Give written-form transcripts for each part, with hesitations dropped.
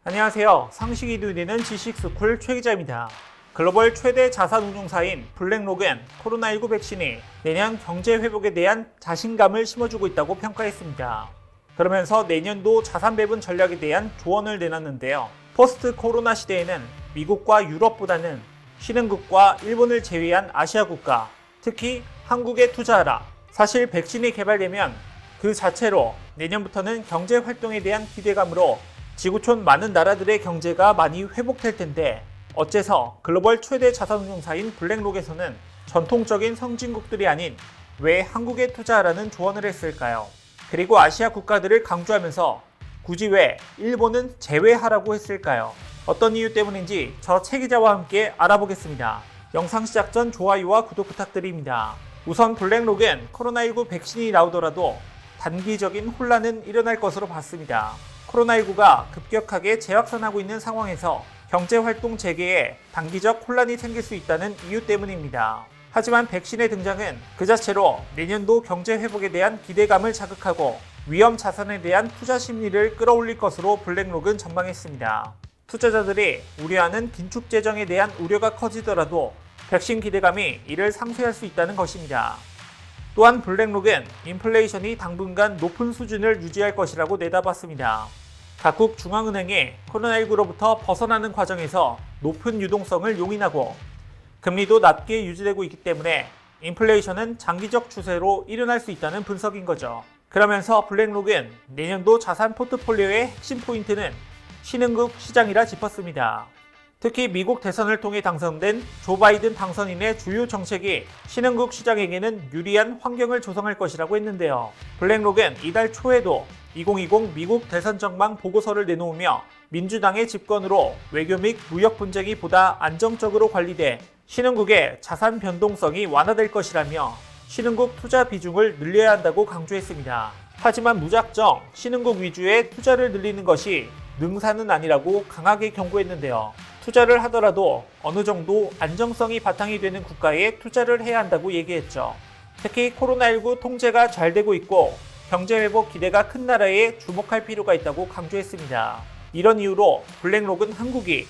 안녕하세요. 상식이 누리는 지식스쿨 최 기자입니다. 글로벌 최대 자산운용사인 블랙록은 코로나19 백신이 내년 경제 회복에 대한 자신감을 심어주고 있다고 평가했습니다. 그러면서 내년도 자산 배분 전략에 대한 조언을 내놨는데요. 포스트 코로나 시대에는 미국과 유럽보다는 신흥국과 일본을 제외한 아시아 국가, 특히 한국에 투자하라. 사실 백신이 개발되면 그 자체로 내년부터는 경제 활동에 대한 기대감으로 지구촌 많은 나라들의 경제가 많이 회복될 텐데 어째서 글로벌 최대 자산운용사인 블랙록에서는 전통적인 선진국들이 아닌 왜 한국에 투자하라는 조언을 했을까요? 그리고 아시아 국가들을 강조하면서 굳이 왜 일본은 제외하라고 했을까요? 어떤 이유 때문인지 저 최 기자와 함께 알아보겠습니다. 영상 시작 전 좋아요와 구독 부탁드립니다. 우선 블랙록은 코로나19 백신이 나오더라도 단기적인 혼란은 일어날 것으로 봤습니다. 코로나19가 급격하게 재확산하고 있는 상황에서 경제활동 재개에 단기적 혼란이 생길 수 있다는 이유 때문입니다. 하지만 백신의 등장은 그 자체로 내년도 경제 회복에 대한 기대감을 자극하고 위험 자산에 대한 투자 심리를 끌어올릴 것으로 블랙록은 전망했습니다. 투자자들이 우려하는 긴축 재정에 대한 우려가 커지더라도 백신 기대감이 이를 상쇄할 수 있다는 것입니다. 또한 블랙록은 인플레이션이 당분간 높은 수준을 유지할 것이라고 내다봤습니다. 각국 중앙은행이 코로나19로부터 벗어나는 과정에서 높은 유동성을 용인하고 금리도 낮게 유지되고 있기 때문에 인플레이션은 장기적 추세로 일어날 수 있다는 분석인 거죠. 그러면서 블랙록은 내년도 자산 포트폴리오의 핵심 포인트는 신흥국 시장이라 짚었습니다. 특히 미국 대선을 통해 당선된 조 바이든 당선인의 주요 정책이 신흥국 시장에게는 유리한 환경을 조성할 것이라고 했는데요. 블랙록은 이달 초에도 2020 미국 대선 전망 보고서를 내놓으며 민주당의 집권으로 외교 및 무역 분쟁이 보다 안정적으로 관리돼 신흥국의 자산 변동성이 완화될 것이라며 신흥국 투자 비중을 늘려야 한다고 강조했습니다. 하지만 무작정 신흥국 위주의 투자를 늘리는 것이 능사는 아니라고 강하게 경고했는데요. 투자를 하더라도 어느 정도 안정성이 바탕이 되는 국가에 투자를 해야 한다고 얘기했죠. 특히 코로나19 통제가 잘 되고 있고 경제 회복 기대가 큰 나라에 주목할 필요가 있다고 강조했습니다. 이런 이유로 블랙록은 한국이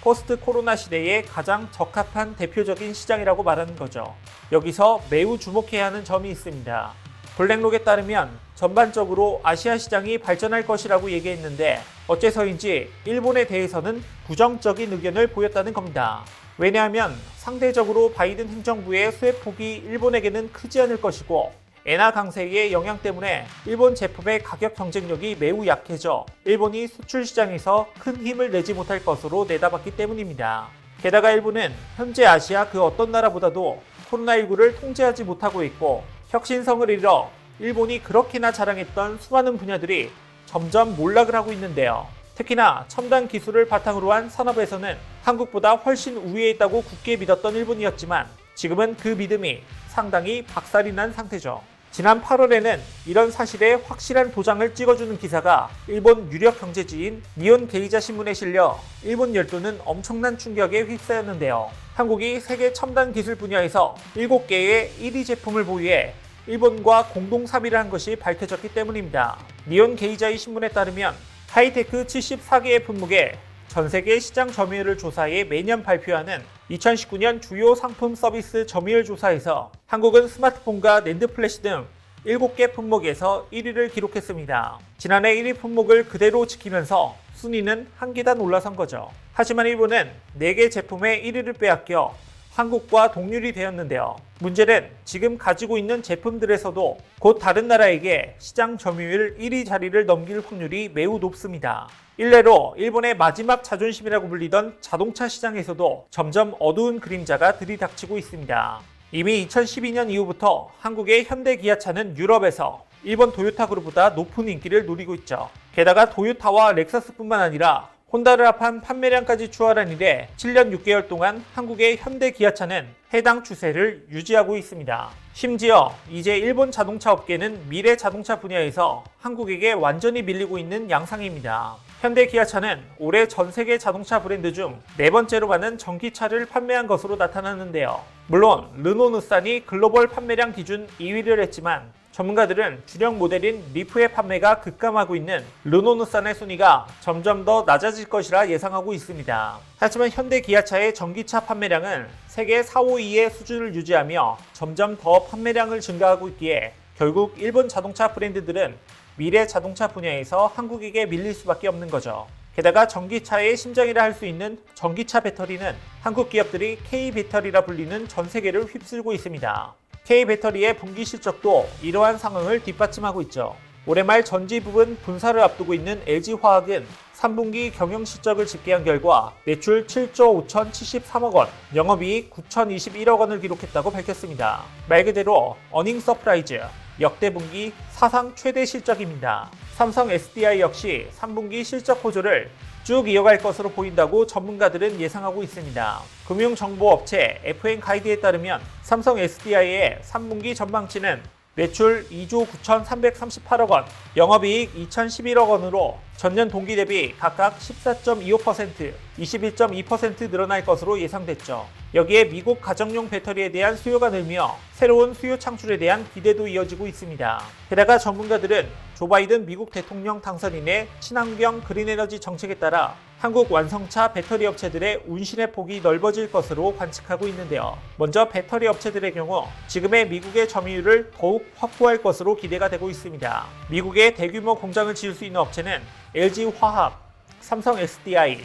포스트 코로나 시대에 가장 적합한 대표적인 시장이라고 말하는 거죠. 여기서 매우 주목해야 하는 점이 있습니다. 블랙록에 따르면 전반적으로 아시아 시장이 발전할 것이라고 얘기했는데 어째서인지 일본에 대해서는 부정적인 의견을 보였다는 겁니다. 왜냐하면 상대적으로 바이든 행정부의 수혜폭이 일본에게는 크지 않을 것이고 엔화 강세의 영향 때문에 일본 제품의 가격 경쟁력이 매우 약해져 일본이 수출 시장에서 큰 힘을 내지 못할 것으로 내다봤기 때문입니다. 게다가 일본은 현재 아시아 그 어떤 나라보다도 코로나19를 통제하지 못하고 있고 혁신성을 잃어 일본이 그렇게나 자랑했던 수많은 분야들이 점점 몰락을 하고 있는데요. 특히나 첨단 기술을 바탕으로 한 산업에서는 한국보다 훨씬 우위에 있다고 굳게 믿었던 일본이었지만 지금은 그 믿음이 상당히 박살이 난 상태죠. 지난 8월에는 이런 사실에 확실한 도장을 찍어주는 기사가 일본 유력 경제지인 니혼 게이자 신문에 실려 일본 열도는 엄청난 충격에 휩싸였는데요. 한국이 세계 첨단 기술 분야에서 7개의 1위 제품을 보유해 일본과 공동 합의를 한 것이 밝혀졌기 때문입니다. 니혼 게이자의 신문에 따르면 하이테크 74개의 품목에 전 세계 시장 점유율을 조사해 매년 발표하는 2019년 주요 상품 서비스 점유율 조사에서 한국은 스마트폰과 낸드 플래시 등 7개 품목에서 1위를 기록했습니다. 지난해 1위 품목을 그대로 지키면서 순위는 한 계단 올라선 거죠. 하지만 일본은 4개 제품의 1위를 빼앗겨 한국과 동률이 되었는데요. 문제는 지금 가지고 있는 제품들에서도 곧 다른 나라에게 시장 점유율 1위 자리를 넘길 확률이 매우 높습니다. 일례로 일본의 마지막 자존심이라고 불리던 자동차 시장에서도 점점 어두운 그림자가 들이닥치고 있습니다. 이미 2012년 이후부터 한국의 현대 기아차는 유럽에서 일본 도요타 그룹보다 높은 인기를 누리고 있죠. 게다가 도요타와 렉서스뿐만 아니라 혼다를 합한 판매량까지 추월한 이래 7년 6개월 동안 한국의 현대 기아차는 해당 추세를 유지하고 있습니다. 심지어 이제 일본 자동차 업계는 미래 자동차 분야에서 한국에게 완전히 밀리고 있는 양상입니다. 현대 기아차는 올해 전 세계 자동차 브랜드 중 4번째로 많은 전기차를 판매한 것으로 나타났는데요. 물론 르노, 느산이 글로벌 판매량 기준 2위를 했지만 전문가들은 주력 모델인 리프의 판매가 급감하고 있는 르노누산의 순위가 점점 더 낮아질 것이라 예상하고 있습니다. 하지만 현대 기아차의 전기차 판매량은 세계 4, 5위의 수준을 유지하며 점점 더 판매량을 증가하고 있기에 결국 일본 자동차 브랜드들은 미래 자동차 분야에서 한국에게 밀릴 수밖에 없는 거죠. 게다가 전기차의 심장이라 할 수 있는 전기차 배터리는 한국 기업들이 K배터리라 불리는 전 세계를 휩쓸고 있습니다. K배터리의 분기 실적도 이러한 상황을 뒷받침하고 있죠. 올해 말 전지 부분 분사를 앞두고 있는 LG화학은 3분기 경영 실적을 집계한 결과 매출 7조 5,073억 원, 영업이익 9,021억 원을 기록했다고 밝혔습니다. 말 그대로 어닝 서프라이즈, 역대 분기 사상 최대 실적입니다. 삼성 SDI 역시 3분기 실적 호조를 쭉 이어갈 것으로 보인다고 전문가들은 예상하고 있습니다. 금융정보업체 FN가이드에 따르면 삼성 SDI의 3분기 전망치는 매출 2조 9,338억 원, 영업이익 2,011억 원으로 전년 동기 대비 각각 14.25%, 21.2% 늘어날 것으로 예상됐죠. 여기에 미국 가정용 배터리에 대한 수요가 늘며 새로운 수요 창출에 대한 기대도 이어지고 있습니다. 게다가 전문가들은 조 바이든 미국 대통령 당선인의 친환경 그린에너지 정책에 따라 한국 완성차 배터리 업체들의 운신의 폭이 넓어질 것으로 관측하고 있는데요. 먼저 배터리 업체들의 경우 지금의 미국의 점유율을 더욱 확보할 것으로 기대가 되고 있습니다. 미국에 대규모 공장을 지을 수 있는 업체는 LG화학, 삼성 SDI,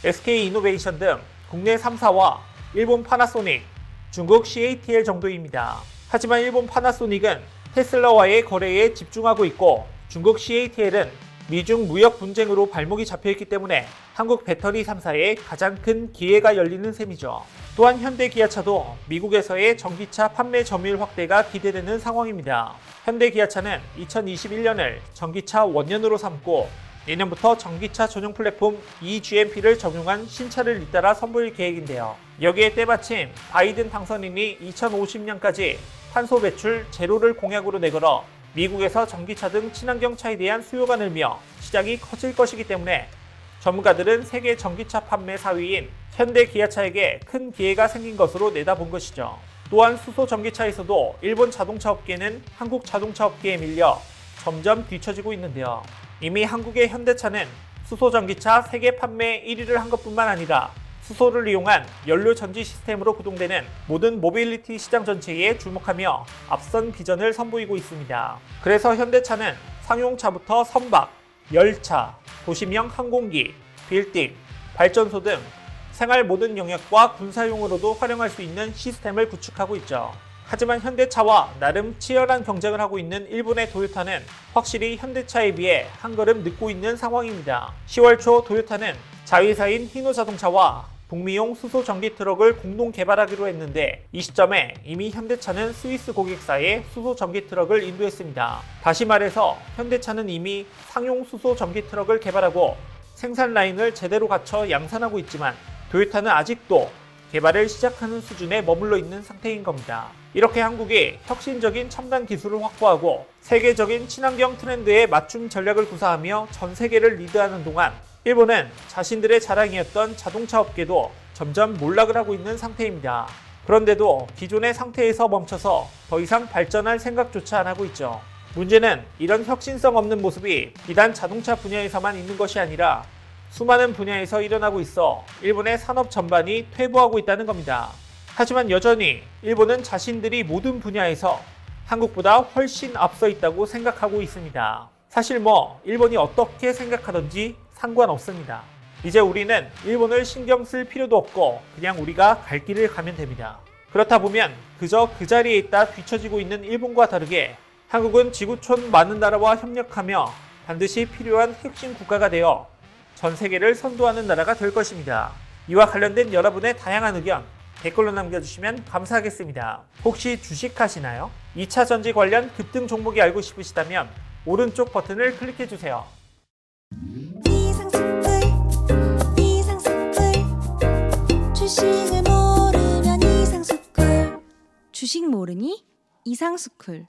SK이노베이션 등 국내 3사와 일본 파나소닉, 중국 CATL 정도입니다. 하지만 일본 파나소닉은 테슬라와의 거래에 집중하고 있고 중국 CATL은 미중 무역 분쟁으로 발목이 잡혀있기 때문에 한국 배터리 3사에 가장 큰 기회가 열리는 셈이죠. 또한 현대 기아차도 미국에서의 전기차 판매 점유율 확대가 기대되는 상황입니다. 현대 기아차는 2021년을 전기차 원년으로 삼고 내년부터 전기차 전용 플랫폼 eGMP를 적용한 신차를 잇따라 선보일 계획인데요. 여기에 때마침 바이든 당선인이 2050년까지 탄소 배출 제로를 공약으로 내걸어 미국에서 전기차 등 친환경차에 대한 수요가 늘며 시장이 커질 것이기 때문에 전문가들은 세계 전기차 판매 4위인 현대 기아차에게 큰 기회가 생긴 것으로 내다본 것이죠. 또한 수소 전기차에서도 일본 자동차 업계는 한국 자동차 업계에 밀려 점점 뒤처지고 있는데요. 이미 한국의 현대차는 수소 전기차 세계 판매 1위를 한 것뿐만 아니라 수소를 이용한 연료 전지 시스템으로 구동되는 모든 모빌리티 시장 전체에 주목하며 앞선 비전을 선보이고 있습니다. 그래서 현대차는 상용차부터 선박, 열차, 도시명 항공기, 빌딩, 발전소 등 생활 모든 영역과 군사용으로도 활용할 수 있는 시스템을 구축하고 있죠. 하지만 현대차와 나름 치열한 경쟁을 하고 있는 일본의 도요타는 확실히 현대차에 비해 한 걸음 늦고 있는 상황입니다. 10월 초 도요타는 자회사인 히노자동차와 북미용 수소 전기 트럭을 공동 개발하기로 했는데 이 시점에 이미 현대차는 스위스 고객사에 수소 전기 트럭을 인도했습니다. 다시 말해서 현대차는 이미 상용 수소 전기 트럭을 개발하고 생산 라인을 제대로 갖춰 양산하고 있지만 도요타는 아직도 개발을 시작하는 수준에 머물러 있는 상태인 겁니다. 이렇게 한국이 혁신적인 첨단 기술을 확보하고 세계적인 친환경 트렌드에 맞춤 전략을 구사하며 전 세계를 리드하는 동안 일본은 자신들의 자랑이었던 자동차 업계도 점점 몰락을 하고 있는 상태입니다. 그런데도 기존의 상태에서 멈춰서 더 이상 발전할 생각조차 안 하고 있죠. 문제는 이런 혁신성 없는 모습이 비단 자동차 분야에서만 있는 것이 아니라 수많은 분야에서 일어나고 있어 일본의 산업 전반이 퇴보하고 있다는 겁니다. 하지만 여전히 일본은 자신들이 모든 분야에서 한국보다 훨씬 앞서 있다고 생각하고 있습니다. 사실 일본이 어떻게 생각하든지 상관없습니다. 이제 우리는 일본을 신경 쓸 필요도 없고 그냥 우리가 갈 길을 가면 됩니다. 그렇다 보면 그저 그 자리에 있다 뒤처지고 있는 일본과 다르게 한국은 지구촌 많은 나라와 협력하며 반드시 필요한 핵심 국가가 되어 전 세계를 선도하는 나라가 될 것입니다. 이와 관련된 여러분의 다양한 의견 댓글로 남겨주시면 감사하겠습니다. 혹시 주식하시나요? 2차 전지 관련 급등 종목이 알고 싶으시다면 오른쪽 버튼을 클릭해주세요. 주식을 모르면 이상스쿨. 주식 모르니? 이상스쿨.